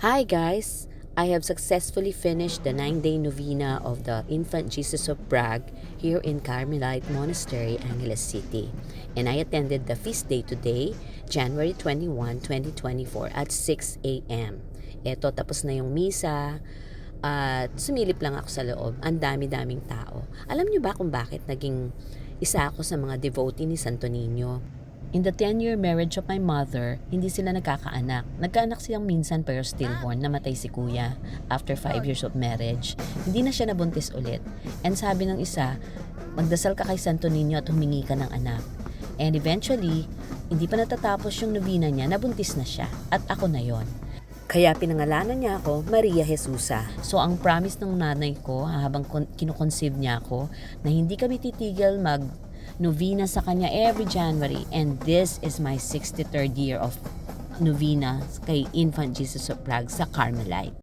Hi guys! I have successfully finished the 9-day novena of the Infant Jesus of Prague here in Carmelite Monastery, Angeles City. And I attended the feast day today, January 21, 2024 at 6 a.m. Eto, tapos na yung misa at sumilip lang ako sa loob. Ang dami-daming tao. Alam niyo ba kung bakit naging isa ako sa mga devotee ni Santo Niño? In the 10-year marriage of my mother, hindi sila nagkakaanak. Nagkaanak silang minsan pero stillborn, namatay si kuya. After 5 years of marriage, hindi na siya nabuntis ulit. And sabi ng isa, magdasal ka kay Santo Niño at humingi ka ng anak. And eventually, hindi pa natatapos yung novena niya, nabuntis na siya. At ako na yon. Kaya pinangalanan niya ako Maria Jesusa. So ang promise ng nanay ko habang kinukonceive niya ako na hindi kami titigil novena sa kanya every January, and this is my 63rd year of novena kay Infant Jesus of Prague sa Carmelite.